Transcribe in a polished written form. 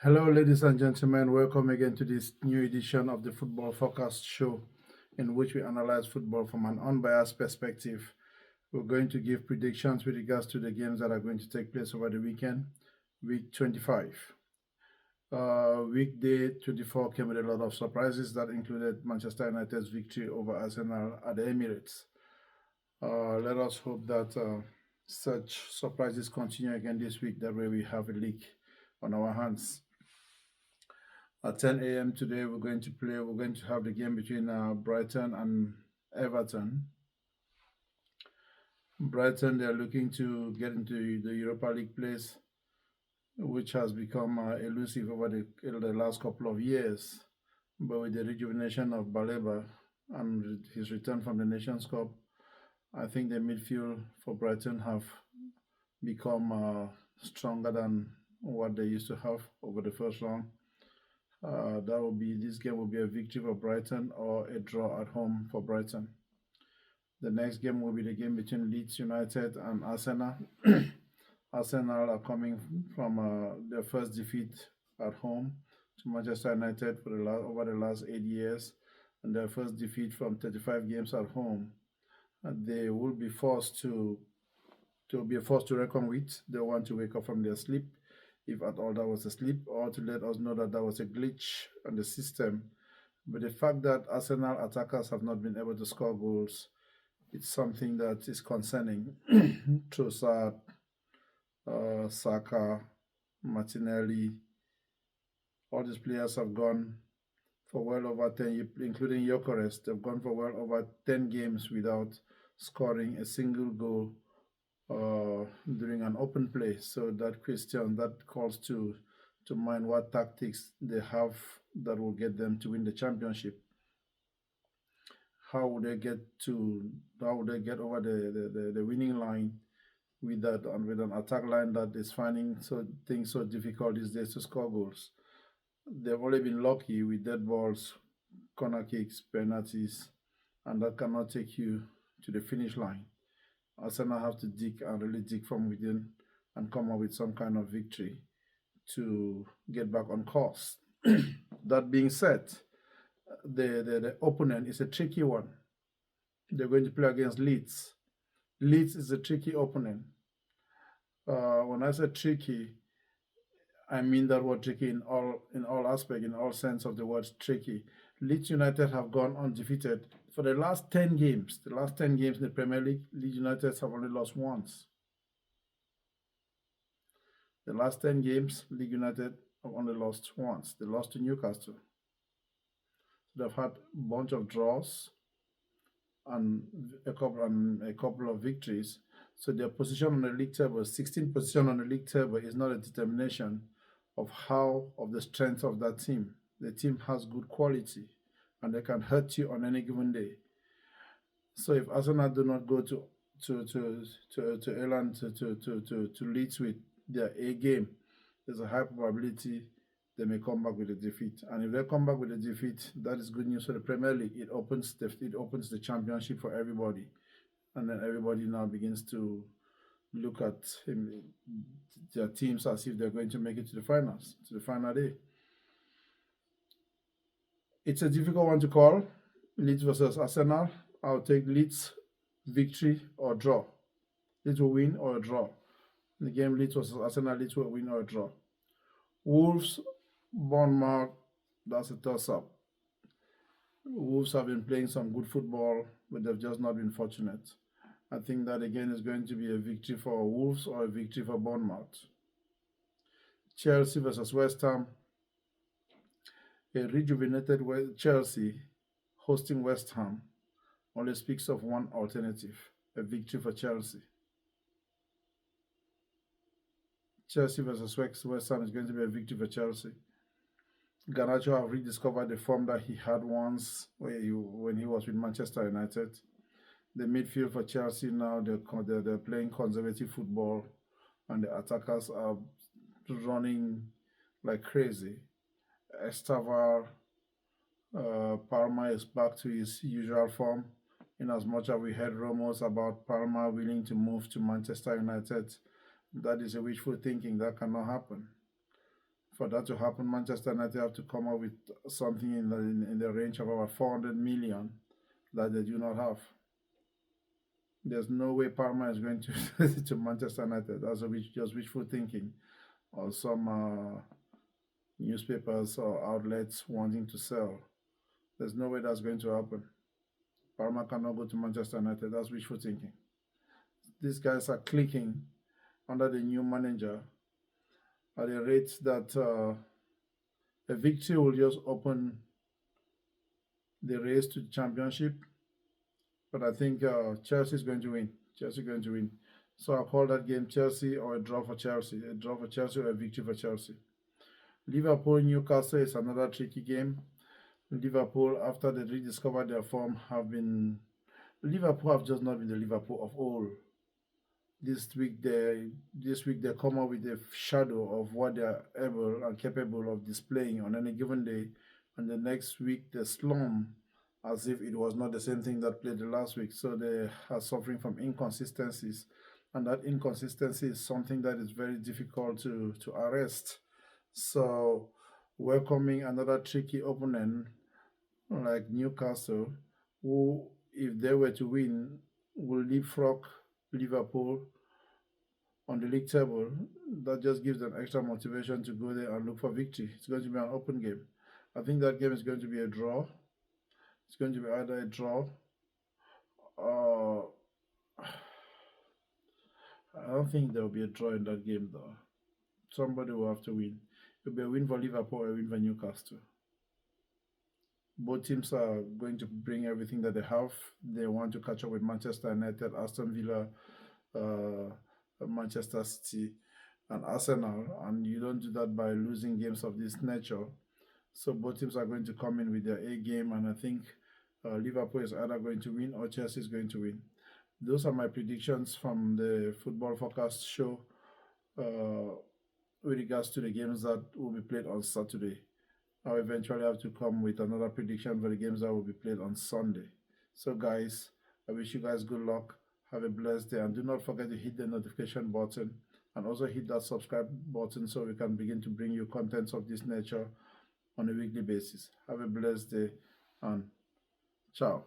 Hello, ladies and gentlemen. Welcome again to this new edition of the Football Forecast Show, in which we analyze football from an unbiased perspective. We're going to give predictions with regards to the games that are going to take place over the weekend, week 25. Weekday 24 came with a lot of surprises that included Manchester United's victory over Arsenal at the Emirates. Let us hope that such surprises continue again this week. That way, we have a leak on our hands. At 10 a.m. today, we're going to have the game between Brighton and Everton. Brighton, they're looking to get into the Europa League place, which has become elusive over the last couple of years. But with the rejuvenation of Baleba and his return from the Nations Cup, I think the midfield for Brighton have become stronger than what they used to have over the first round. This game will be a victory for Brighton or a draw at home for Brighton. The next game will be the game between Leeds United and Arsenal. Arsenal are coming from their first defeat at home to Manchester United over the last 8 years, and their first defeat from 35 games at home. And they will be forced to be a force to reckon with. They want to wake up from their sleep, if at all that was a sleep, or to let us know that that was a glitch on the system. But the fact that Arsenal attackers have not been able to score goals, it's something that is concerning. Trossard, Saka, Martinelli, all these players have gone for well over 10, including Gyökeres, they've gone for well over 10 games without scoring a single goal during an open play. So that calls to mind what tactics they have that will get them to win the championship. How would they get over the winning line with that and with an attack line that is finding things so difficult these days to score goals? They've only been lucky with dead balls, corner kicks, penalties, and that cannot take you to the finish line. Arsenal have to dig and really dig from within and come up with some kind of victory to get back on course. That being said, the opponent is a tricky one. They're going to play against Leeds. Leeds is a tricky opponent. When I say tricky, I mean that word tricky in all aspect, in all sense of the word tricky. Leeds United have gone undefeated for the last 10 games. The last 10 games in the Premier League, Leeds United have only lost once. The last 10 games, Leeds United have only lost once. They lost to Newcastle. They've had a bunch of draws and a couple of victories. So their position on the league table, 16th position on the league table, is not a determination of the strength of that team. The team has good quality, and they can hurt you on any given day. So if Arsenal do not go to Ireland to Leeds with their A game, there's a high probability they may come back with a defeat. And if they come back with a defeat, that is good news for the Premier League. It opens the championship for everybody, and then everybody now begins to look at their teams as if they're going to make it to the finals, to the final day. It's a difficult one to call. Leeds versus Arsenal. I'll take Leeds victory or draw. Leeds will win or a draw. In the game Leeds versus Arsenal, Leeds will win or a draw. Wolves, Bournemouth, that's a toss-up. Wolves have been playing some good football, but they've just not been fortunate. I think that again is going to be a victory for Wolves or a victory for Bournemouth. Chelsea versus West Ham. A rejuvenated Chelsea hosting West Ham only speaks of one alternative, a victory for Chelsea. Chelsea versus West Ham is going to be a victory for Chelsea. Garnacho have rediscovered the form that he had once when he was with Manchester United. The midfield for Chelsea now, they're playing conservative football, and the attackers are running like crazy. Estaval, Palmer is back to his usual form. In as much as we heard rumors about Palmer willing to move to Manchester United, that is a wishful thinking. That cannot happen. For that to happen, Manchester United have to come up with something in the range of about 400 million that they do not have. There's no way Parma is going to to Manchester United. That's just wishful thinking, or some newspapers or outlets wanting to sell. There's no way that's going to happen. Parma cannot go to Manchester United. That's wishful thinking. These guys are clicking under the new manager at a rate that a victory will just open the race to the championship. But I think Chelsea is going to win. Chelsea is going to win. So I call that game Chelsea or a draw for Chelsea. A draw for Chelsea or a victory for Chelsea. Liverpool Newcastle is another tricky game. Liverpool, after they rediscovered their form, Liverpool have just not been the Liverpool of old. This week they come up with a shadow of what they are able and capable of displaying on any given day, and the next week they slump as if it was not the same thing that played the last week. So they are suffering from inconsistencies, and that inconsistency is something that is very difficult to arrest. So welcoming another tricky opponent like Newcastle, who, if they were to win, will leapfrog Liverpool on the league table. That just gives them extra motivation to go there and look for victory. It's going to be an open game. I think that game is going to be a draw. It's going to be either a draw or I don't think there will be a draw in that game though. Somebody will have to win. It'll be a win for Liverpool or a win for Newcastle. Both teams are going to bring everything that they have. They want to catch up with Manchester United, Aston Villa, Manchester City, and Arsenal, and you don't do that by losing games of this nature. So both teams are going to come in with their A game, and I think Liverpool is either going to win or Chelsea is going to win. Those are my predictions from the Football Forecast show with regards to the games that will be played on Saturday. I'll eventually have to come with another prediction for the games that will be played on Sunday. So, guys, I wish you guys good luck. Have a blessed day, and do not forget to hit the notification button and also hit that subscribe button so we can begin to bring you contents of this nature on a weekly basis. Have a blessed day and ciao.